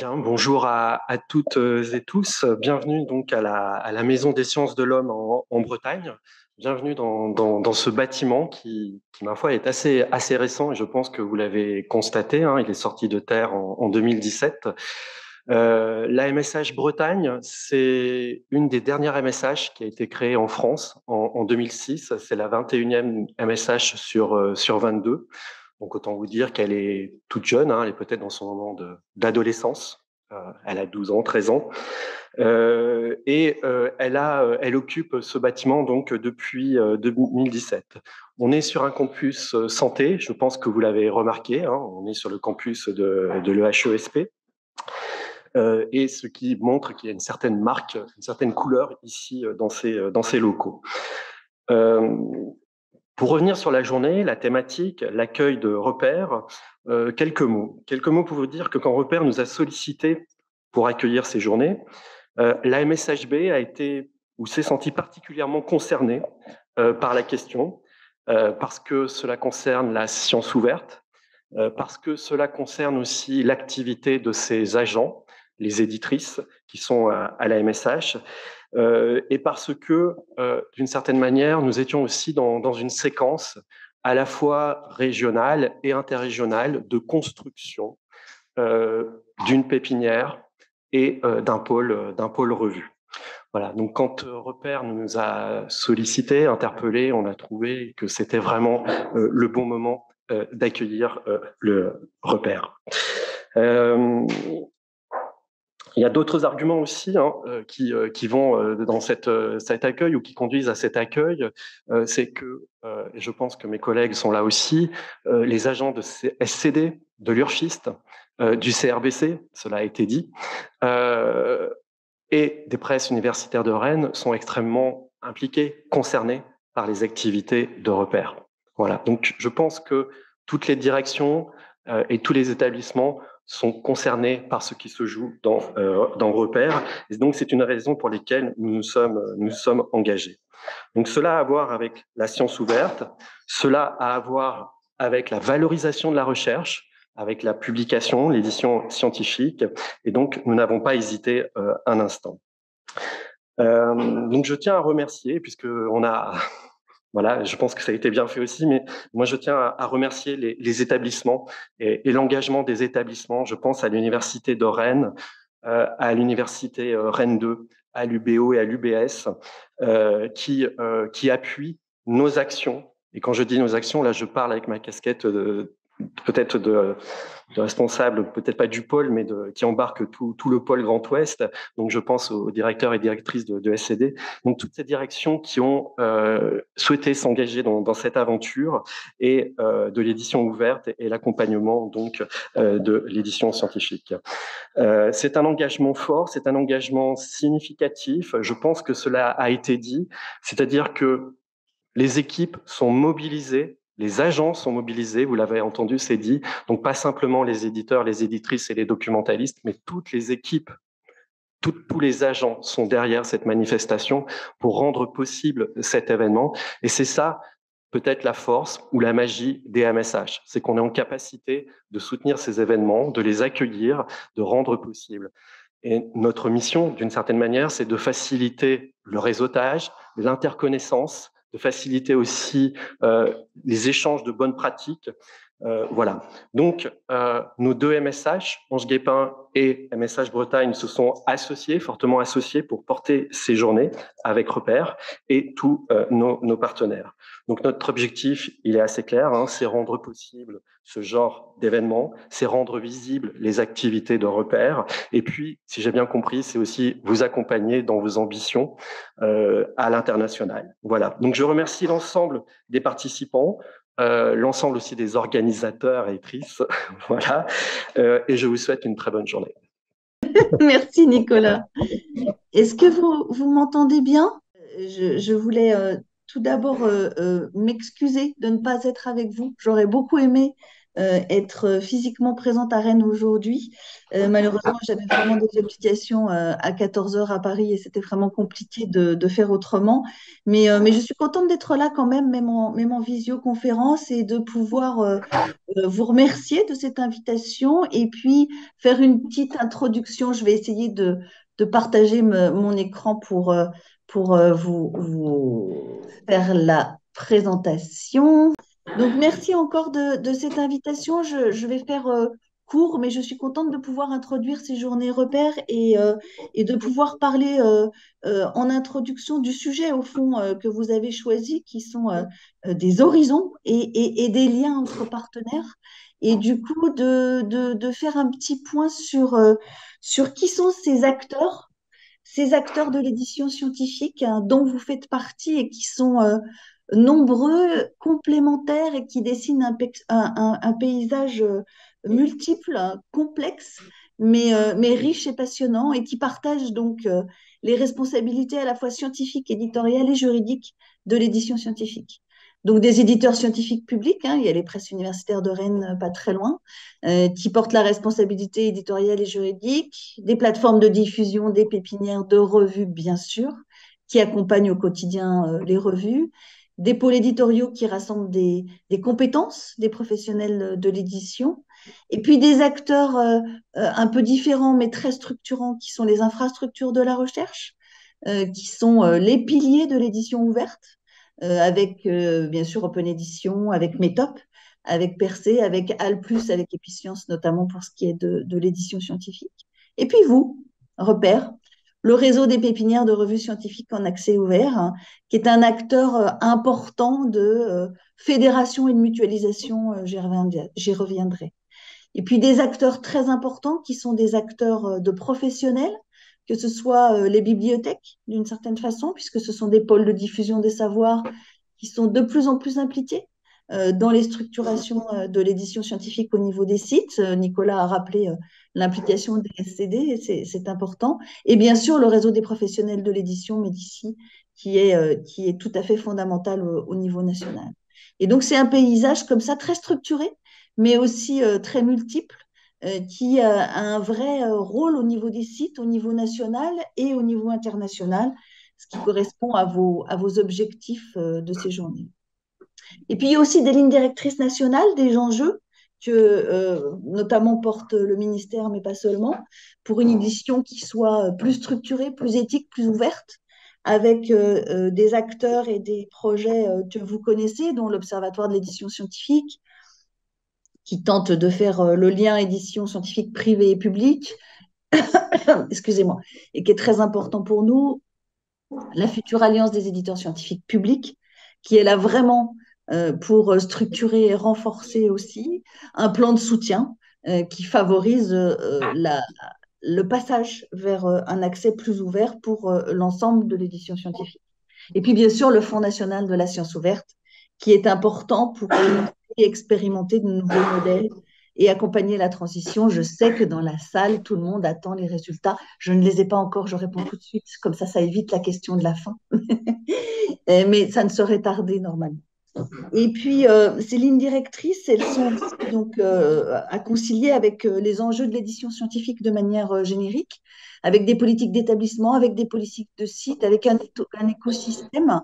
Bien, bonjour à toutes et tous. Bienvenue donc à la Maison des sciences de l'homme en Bretagne. Bienvenue dans ce bâtiment qui, ma foi, est assez récent et je pense que vous l'avez constaté, hein, il est sorti de terre en 2017. La MSH Bretagne, c'est une des dernières MSH qui a été créée en France en 2006. C'est la 21e MSH sur 22. Donc autant vous dire qu'elle est toute jeune, hein, elle est peut-être dans son moment d'adolescence. Elle a 12 ans, 13 ans. Elle occupe ce bâtiment donc depuis 2017. On est sur un campus santé, je pense que vous l'avez remarqué, hein, on est sur le campus de l'EHESP. Et ce qui montre qu'il y a une certaine marque, une certaine couleur ici dans ces locaux. Pour revenir sur la journée, la thématique, l'accueil de Repère, quelques mots. Quelques mots pour vous dire que quand Repère nous a sollicité pour accueillir ces journées, la MSHB a été ou s'est sentie particulièrement concernée par la question, parce que cela concerne la science ouverte, parce que cela concerne aussi l'activité de ses agents, les éditrices qui sont à la MSH, et parce que, d'une certaine manière, nous étions aussi dans une séquence à la fois régionale et interrégionale de construction d'une pépinière et d'un pôle revue. Voilà. Donc, quand Repère nous a sollicité, interpellé, on a trouvé que c'était vraiment le bon moment d'accueillir le Repère. Il y a d'autres arguments aussi hein, qui vont dans cet accueil ou qui conduisent à cet accueil. C'est que, et je pense que mes collègues sont là aussi, les agents de SCD, de l'URFIST, du CRBC, cela a été dit, et des presses universitaires de Rennes sont extrêmement impliqués, concernés par les activités de Repère. Voilà. Donc, je pense que toutes les directions et tous les établissements sont concernés par ce qui se joue dans Repère. Et donc, c'est une raison pour laquelle nous sommes engagés. Donc, cela a à voir avec la science ouverte, cela a à voir avec la valorisation de la recherche, avec la publication, l'édition scientifique, et donc nous n'avons pas hésité un instant. Donc je tiens à remercier, puisque on a, voilà, je pense que ça a été bien fait aussi, mais moi je tiens à remercier les établissements et l'engagement des établissements. Je pense à l'université de Rennes, à l'université Rennes 2, à l'UBO et à l'UBS, qui appuient nos actions. Et quand je dis nos actions, là je parle avec ma casquette peut-être de responsable, peut-être pas du pôle, mais qui embarque tout le pôle Grand Ouest. Donc, je pense aux directeurs et directrices de SCD. Donc, toutes ces directions qui ont souhaité s'engager dans cette aventure et de l'édition ouverte et l'accompagnement donc de l'édition scientifique. C'est un engagement fort, c'est un engagement significatif. Je pense que cela a été dit, c'est-à-dire que les équipes sont mobilisées, les agents sont mobilisés, vous l'avez entendu, c'est dit, donc pas simplement les éditeurs, les éditrices et les documentalistes, mais toutes les équipes, tous les agents sont derrière cette manifestation pour rendre possible cet événement. Et c'est ça, peut-être la force ou la magie des MSH, c'est qu'on est en capacité de soutenir ces événements, de les accueillir, de rendre possible. Et notre mission, d'une certaine manière, c'est de faciliter le réseautage, l'interconnaissance, de faciliter aussi les échanges de bonnes pratiques. Voilà. Donc, nos deux MSH, Ange Guépin et MSH Bretagne, se sont associés, fortement associés, pour porter ces journées avec Repère et tous nos partenaires. Donc, notre objectif, il est assez clair, hein, c'est rendre possible ce genre d'événement, c'est rendre visibles les activités de Repère. Et puis, si j'ai bien compris, c'est aussi vous accompagner dans vos ambitions à l'international. Voilà. Donc, je remercie l'ensemble des participants, l'ensemble aussi des organisateurs et actrices. Voilà. Et je vous souhaite une très bonne journée. Merci Nicolas. Est-ce que vous m'entendez bien? Je voulais tout d'abord m'excuser de ne pas être avec vous. J'aurais beaucoup aimé être physiquement présente à Rennes aujourd'hui. Malheureusement, j'avais vraiment des obligations à 14 heures à Paris et c'était vraiment compliqué de faire autrement. Mais je suis contente d'être là quand même, même en visioconférence et de pouvoir vous remercier de cette invitation et puis faire une petite introduction. Je vais essayer de partager mon écran pour vous faire la présentation. Donc, merci encore de cette invitation. Je vais faire court, mais je suis contente de pouvoir introduire ces journées repères et de pouvoir parler en introduction du sujet, au fond, que vous avez choisi, qui sont des horizons et des liens entre partenaires. Et du coup, de faire un petit point sur qui sont ces acteurs de l'édition scientifique hein, dont vous faites partie et qui sont nombreux, complémentaires et qui dessinent un paysage multiple, complexe, mais riche et passionnant et qui partagent donc les responsabilités à la fois scientifiques, éditoriales et juridiques de l'édition scientifique. Donc des éditeurs scientifiques publics, hein, il y a les presses universitaires de Rennes pas très loin, qui portent la responsabilité éditoriale et juridique, des plateformes de diffusion, des pépinières de revues, bien sûr, qui accompagnent au quotidien les revues, des pôles éditoriaux qui rassemblent des compétences des professionnels de l'édition, et puis des acteurs un peu différents mais très structurants qui sont les infrastructures de la recherche, qui sont les piliers de l'édition ouverte, avec bien sûr Open Edition, avec Metop, avec Percé, avec Alplus, avec Episcience, notamment pour ce qui est de l'édition scientifique. Et puis vous, Repère, le réseau des pépinières de revues scientifiques en accès ouvert, hein, qui est un acteur important de fédération et de mutualisation, j'y reviendrai. Et puis des acteurs très importants qui sont des acteurs de professionnels, que ce soit les bibliothèques d'une certaine façon, puisque ce sont des pôles de diffusion des savoirs qui sont de plus en plus impliqués dans les structurations de l'édition scientifique au niveau des sites. Nicolas a rappelé l'implication des SCD, c'est important. Et bien sûr, le réseau des professionnels de l'édition Médici, qui est tout à fait fondamental au niveau national. Et donc, c'est un paysage comme ça, très structuré, mais aussi très multiple, qui a un vrai rôle au niveau des sites, au niveau national et au niveau international, ce qui correspond à vos objectifs de ces journées. Et puis, il y a aussi des lignes directrices nationales, des enjeux que notamment porte le ministère, mais pas seulement, pour une édition qui soit plus structurée, plus éthique, plus ouverte, avec des acteurs et des projets que vous connaissez, dont l'Observatoire de l'édition scientifique, qui tente de faire le lien édition scientifique privée et publique, excusez-moi, et qui est très important pour nous, la future Alliance des éditeurs scientifiques publics, qui est là vraiment pour structurer et renforcer aussi un plan de soutien qui favorise le passage vers un accès plus ouvert pour l'ensemble de l'édition scientifique. Et puis, bien sûr, le Fonds national de la science ouverte, qui est important pour expérimenter de nouveaux modèles et accompagner la transition. Je sais que dans la salle, tout le monde attend les résultats. Je ne les ai pas encore, je réponds tout de suite. Comme ça évite la question de la fin. Mais ça ne saurait tarder normalement. Et puis, ces lignes directrices, elles sont donc à concilier avec les enjeux de l'édition scientifique de manière générique, avec des politiques d'établissement, avec des politiques de site, avec un écosystème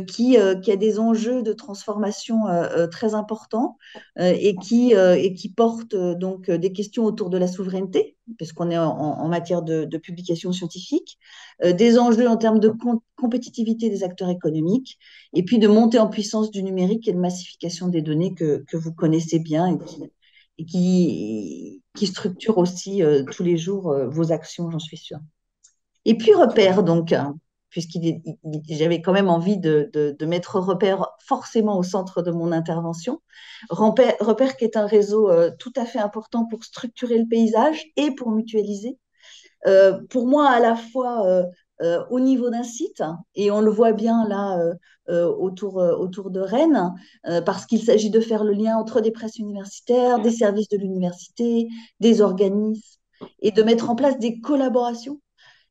qui a des enjeux de transformation très importants et qui porte donc des questions autour de la souveraineté, puisqu'on est en matière de publication scientifique, des enjeux en termes de compétitivité des acteurs économiques, et puis de montée en puissance du numérique et de massification des données que vous connaissez bien qui structure aussi tous les jours vos actions, j'en suis sûre. Et puis Repère, donc, hein, j'avais quand même envie de mettre Repère forcément au centre de mon intervention. Repère qui est un réseau tout à fait important pour structurer le paysage et pour mutualiser. Pour moi, à la fois au niveau d'un site, et on le voit bien là autour de Rennes, parce qu'il s'agit de faire le lien entre des presses universitaires, des services de l'université, des organismes, et de mettre en place des collaborations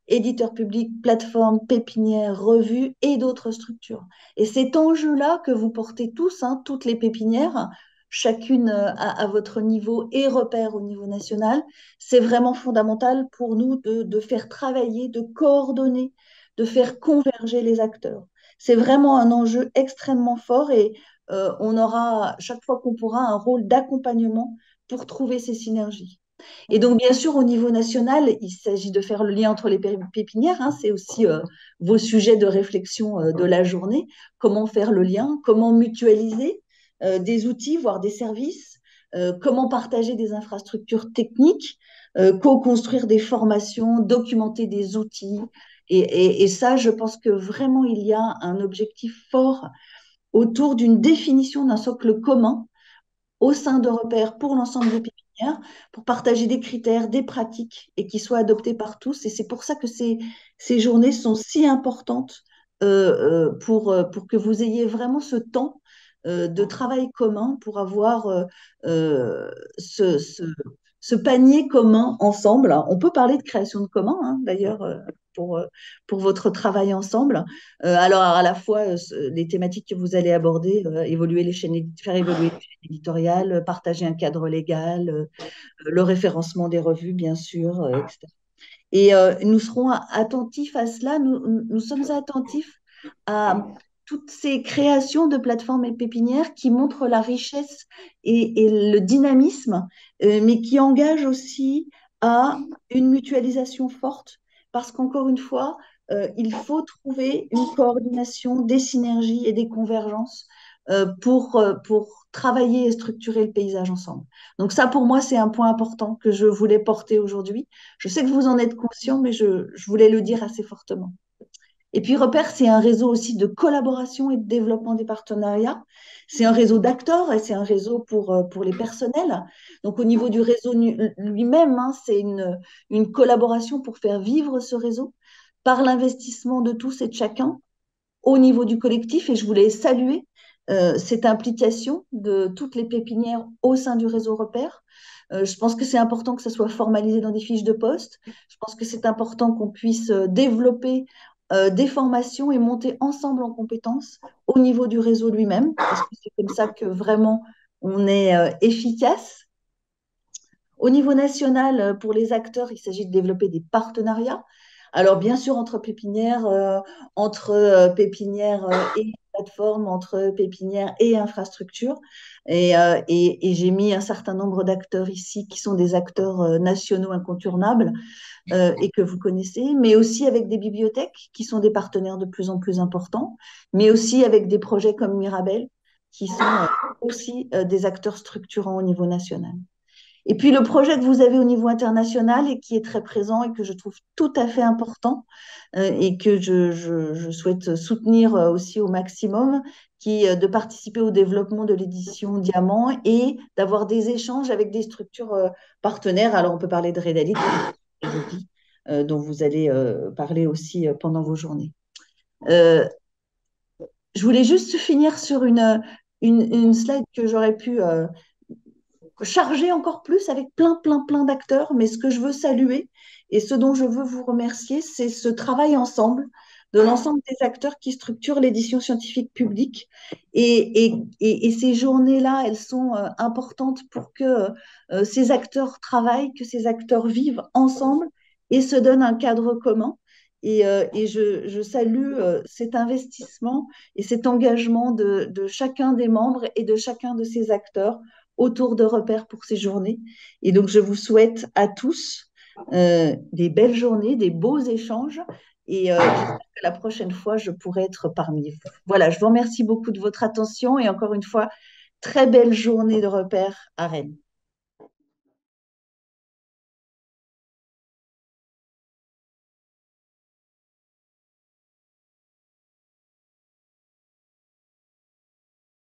éditeurs publics, plateformes, pépinières, revues et d'autres structures. Et cet enjeu-là que vous portez tous, hein, toutes les pépinières, chacune à votre niveau et repères au niveau national. C'est vraiment fondamental pour nous de faire travailler, de coordonner, de faire converger les acteurs. C'est vraiment un enjeu extrêmement fort et on aura, chaque fois qu'on pourra, un rôle d'accompagnement pour trouver ces synergies. Et donc, bien sûr, au niveau national, il s'agit de faire le lien entre les pépinières, hein, c'est aussi vos sujets de réflexion de la journée. Comment faire le lien, comment mutualiser des outils, voire des services, comment partager des infrastructures techniques, co-construire des formations, documenter des outils. Et ça, je pense que vraiment, il y a un objectif fort autour d'une définition d'un socle commun au sein de repères pour l'ensemble des pépinières, pour partager des critères, des pratiques et qui soient adoptés par tous. Et c'est pour ça que ces journées sont si importantes pour que vous ayez vraiment ce temps de travail commun pour avoir euh, ce, ce, ce panier commun ensemble. Alors, on peut parler de création de commun, hein, d'ailleurs, pour, euh, pour votre travail ensemble. Alors, à la fois, les thématiques que vous allez aborder, évoluer les chaînes, faire évoluer les chaînes éditoriales, partager un cadre légal, le référencement des revues, bien sûr, etc. Et nous serons attentifs à cela. Nous sommes attentifs à toutes ces créations de plateformes et pépinières qui montrent la richesse et le dynamisme, mais qui engagent aussi à une mutualisation forte. Parce qu'encore une fois, il faut trouver une coordination, des synergies et des convergences pour travailler et structurer le paysage ensemble. Donc ça, pour moi, c'est un point important que je voulais porter aujourd'hui. Je sais que vous en êtes conscient, mais je voulais le dire assez fortement. Et puis Repère, c'est un réseau aussi de collaboration et de développement des partenariats. C'est un réseau d'acteurs et c'est un réseau pour les personnels. Donc au niveau du réseau lui-même, hein, c'est une collaboration pour faire vivre ce réseau par l'investissement de tous et de chacun au niveau du collectif. Et je voulais saluer cette implication de toutes les pépinières au sein du réseau Repère. Je pense que c'est important que ça soit formalisé dans des fiches de poste. Je pense que c'est important qu'on puisse développer des formations et monter ensemble en compétences au niveau du réseau lui-même, parce que c'est comme ça que vraiment on est efficace. Au niveau national, pour les acteurs, il s'agit de développer des partenariats. Alors, bien sûr, entre pépinières, et plateformes, entre pépinières et infrastructures. Et j'ai mis un certain nombre d'acteurs ici qui sont des acteurs nationaux incontournables et que vous connaissez, mais aussi avec des bibliothèques qui sont des partenaires de plus en plus importants, mais aussi avec des projets comme Mirabel qui sont aussi des acteurs structurants au niveau national. Et puis le projet que vous avez au niveau international et qui est très présent et que je trouve tout à fait important et que je souhaite soutenir aussi au maximum, qui est de participer au développement de l'édition Diamant et d'avoir des échanges avec des structures partenaires. Alors on peut parler de Redalit, dont vous allez parler aussi pendant vos journées. Euh, je voulais juste finir sur une slide que j'aurais pu chargé encore plus avec plein d'acteurs. Mais ce que je veux saluer et ce dont je veux vous remercier, c'est ce travail ensemble de l'ensemble des acteurs qui structurent l'édition scientifique publique. Et ces journées-là, elles sont importantes pour que ces acteurs travaillent, que ces acteurs vivent ensemble et se donnent un cadre commun. Et je salue cet investissement et cet engagement de chacun des membres et de chacun de ces acteurs autour de repères pour ces journées. Et donc, je vous souhaite à tous des belles journées, des beaux échanges. Et j'espère que la prochaine fois, je pourrai être parmi vous. Voilà, je vous remercie beaucoup de votre attention et encore une fois, très belle journée de repères à Rennes.